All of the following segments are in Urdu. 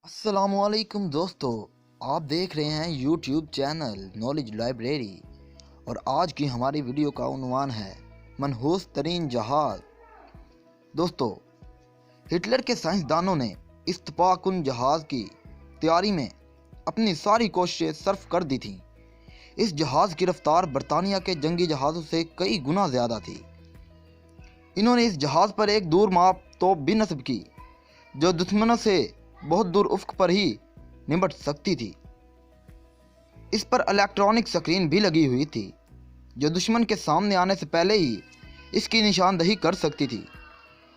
السلام علیکم دوستو، آپ دیکھ رہے ہیں یوٹیوب چینل نالج لائبریری اور آج کی ہماری ویڈیو کا عنوان ہے منحوس ترین جہاز۔ دوستو، ہٹلر کے سائنسدانوں نے اس تباہ کن جہاز کی تیاری میں اپنی ساری کوششیں صرف کر دی تھیں۔ اس جہاز کی رفتار برطانیہ کے جنگی جہازوں سے کئی گنا زیادہ تھی۔ انہوں نے اس جہاز پر ایک دور ماپ توپ بھی نصب کی جو دشمنوں سے بہت دور افق پر ہی نمٹ سکتی تھی۔ اس پر الیکٹرانک سکرین بھی لگی ہوئی تھی جو دشمن کے سامنے آنے سے پہلے ہی اس کی نشاندہی کر سکتی تھی،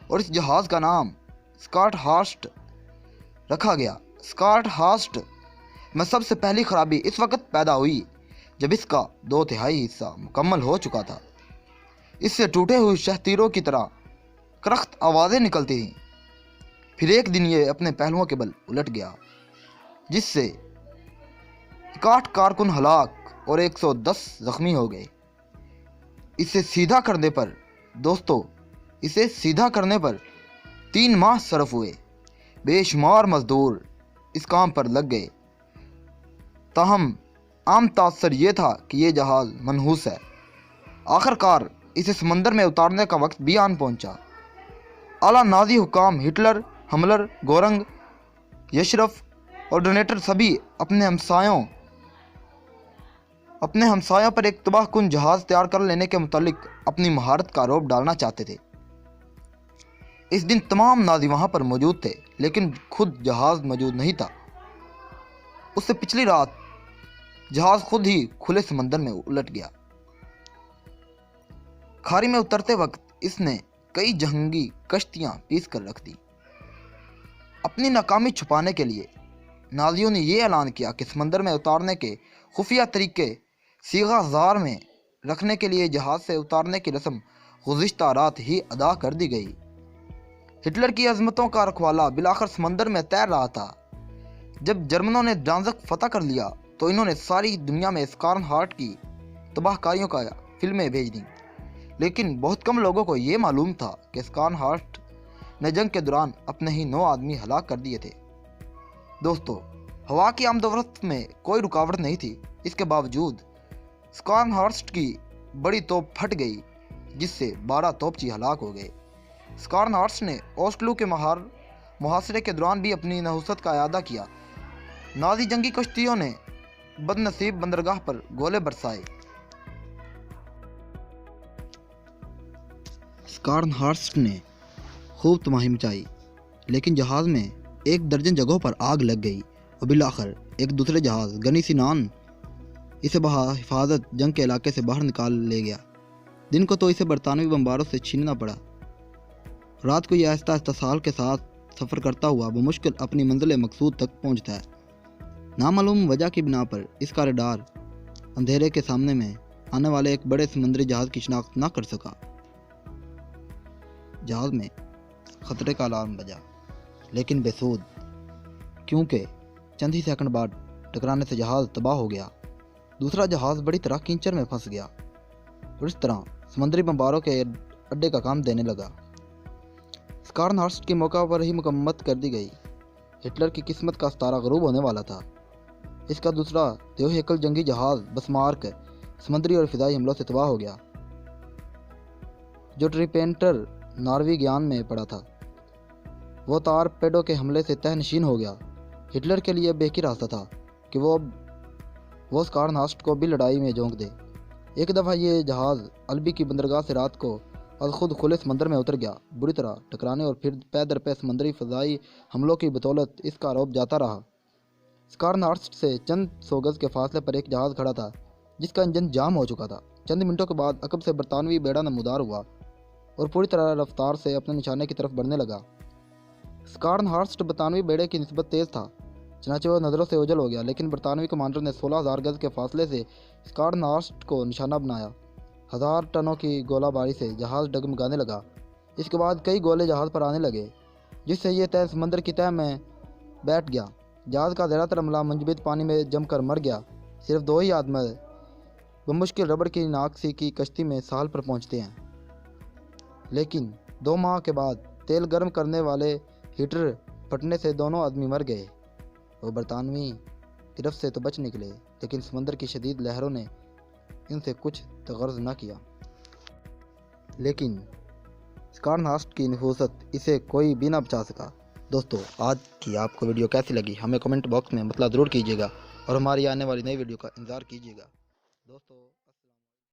اور اس جہاز کا نام اسکاٹ ہارسٹ رکھا گیا۔ اسکاٹ ہارسٹ میں سب سے پہلی خرابی اس وقت پیدا ہوئی جب اس کا 2/3 حصہ مکمل ہو چکا تھا۔ اس سے ٹوٹے ہوئے شہ تیروں کی طرح کرخت آوازیں نکلتی تھیں۔ پھر ایک دن یہ اپنے پہلوؤں کے بل الٹ گیا، جس سے 61 کارکن ہلاک اور 110 زخمی ہو گئے۔ اسے سیدھا کرنے پر 3 ماہ صرف ہوئے۔ بے شمار مزدور اس کام پر لگ گئے، تاہم عام تاثر یہ تھا کہ یہ جہاز منحوس ہے۔ آخر کار اسے سمندر میں اتارنے کا وقت بھی آن پہنچا۔ اعلیٰ نازی حکام ہٹلر، ہملر، گورنگ، یشرف اور ڈونیٹر سبھی اپنے ہمسایوں پر ایک تباہ کن جہاز تیار کر لینے کے متعلق اپنی مہارت کا آروپ ڈالنا چاہتے تھے۔ اس دن تمام نازی وہاں پر موجود تھے، لیکن خود جہاز موجود نہیں تھا۔ اس سے پچھلی رات جہاز خود ہی کھلے سمندر میں الٹ گیا۔ کھاری میں اترتے وقت اس نے کئی جنگی کشتیاں پیس کر رکھ دی۔ اپنی ناکامی چھپانے کے لیے نازیوں نے یہ اعلان کیا کہ سمندر میں اتارنے کے خفیہ طریقے صیغہ زار میں رکھنے کے لیے جہاز سے اتارنے کی رسم گزشتہ رات ہی ادا کر دی گئی۔ ہٹلر کی عظمتوں کا رکھوالا بالآخر سمندر میں تیر رہا تھا۔ جب جرمنوں نے ڈانزک فتح کر لیا تو انہوں نے ساری دنیا میں اسکارن ہارٹ کی تباہ کاریوں کا فلمیں بھیج دیں، لیکن بہت کم لوگوں کو یہ معلوم تھا کہ اسکارن ہارٹ نے جنگ کے دوران اپنے ہی 9 آدمی ہلاک کر دیے تھے۔ دوستو، ہوا کی آمد و رفت میں کوئی رکاوٹ نہیں تھی۔ اس کے باوجود اسکارن ہارسٹ کی بڑی توپ پھٹ گئی، جس سے 12 توپچی ہلاک ہو گئے۔ اسکارن ہارسٹ نے اوسلو کے محاصرے کے دوران بھی اپنی نحوست کا اعادہ کیا۔ نازی جنگی کشتیوں نے بد نصیب بندرگاہ پر گولے برسائے۔ اسکارن ہارسٹ نے خوب تباہی مچائی، لیکن جہاز میں 1 درجن جگہوں پر آگ لگ گئی اور بالآخر ایک دوسرے جہاز گنی سینان اسے بحفاظت جنگ کے علاقے سے باہر نکال لے گیا۔ دن کو تو اسے برطانوی بمباروں سے چھیننا پڑا۔ رات کو یہ آہستہ آہستہ سال کے ساتھ سفر کرتا ہوا بمشکل اپنی منزل مقصود تک پہنچتا ہے۔ نامعلوم وجہ کی بنا پر اس کا ریڈار اندھیرے کے سامنے میں آنے والے ایک بڑے سمندری جہاز کی شناخت نہ کر سکا۔ جہاز میں خطرے کا الارم بجا، لیکن بے سود، کیونکہ چند ہی سیکنڈ بعد ٹکرانے سے جہاز تباہ ہو گیا۔ دوسرا جہاز بڑی طرح کینچر میں پھنس گیا اور اس طرح سمندری بمباروں کے اڈے کا کام دینے لگا۔ اسکارن ہارسٹ کی موقع پر ہی مکمت کر دی گئی۔ ہٹلر کی قسمت کا ستارہ غروب ہونے والا تھا۔ اس کا دوسرا دیو ہیکل جنگی جہاز بسمارک سمندری اور فضائی حملوں سے تباہ ہو گیا۔ جو ٹریپینٹر ناروی گیان میں پڑا تھا، وہ تارپیڈو کے حملے سے تہ نشین ہو گیا۔ ہٹلر کے لیے ایک ہی راستہ تھا کہ وہ اسکارن ہارسٹ کو بھی لڑائی میں جھونک دے۔ ایک دفعہ یہ جہاز البی کی بندرگاہ سے رات کو از خود کھلے سمندر میں اتر گیا، بری طرح ٹکرانے اور پھر پے در پے سمندری فضائی حملوں کی بدولت اس کا روپ جاتا رہا۔ اسکارن ہارسٹ سے چند 100 گز کے فاصلے پر ایک جہاز کھڑا تھا جس کا انجن جام ہو چکا تھا۔ چند منٹوں کے بعد عقب سے برطانوی بیڑا نمودار ہوا اور پوری طرح رفتار سے اپنے نشانے کی طرف بڑھنے لگا۔ اسکارن ہارسٹ برطانوی بیڑے کی نسبت تیز تھا، چنانچہ وہ نظروں سے اوجھل ہو گیا، لیکن برطانوی کمانڈر نے 16,000 گز کے فاصلے سے اسکارن ہارسٹ کو نشانہ بنایا۔ 1000 ٹنوں کی گولہ باری سے جہاز ڈگمگانے لگا۔ اس کے بعد کئی گولے جہاز پر آنے لگے، جس سے یہ تہ سمندر کی تہ میں بیٹھ گیا۔ جہاز کا زیادہ تر عملہ منجمد پانی میں جم کر مر گیا۔ صرف 2 ہی آدمی بمشکل ربڑ کی ناک سی کی کشتی میں ساحل پر پہنچتے ہیں، لیکن 2 ماہ کے بعد تیل گرم کرنے والے ہیٹر پھٹنے سے دونوں آدمی مر گئے۔ وہ برطانوی گرفت سے تو بچ نکلے، لیکن سمندر کی شدید لہروں نے ان سے کچھ تغرض نہ کیا۔ لیکن اسکارنہاسٹ کی نفوست اسے کوئی بھی نہ بچا سکا۔ دوستو، آج کی آپ کو ویڈیو کیسی لگی ہمیں کمنٹ باکس میں مطلع ضرور کیجیے گا، اور ہماری آنے والی نئی ویڈیو کا انتظار کیجیے گا دوستو۔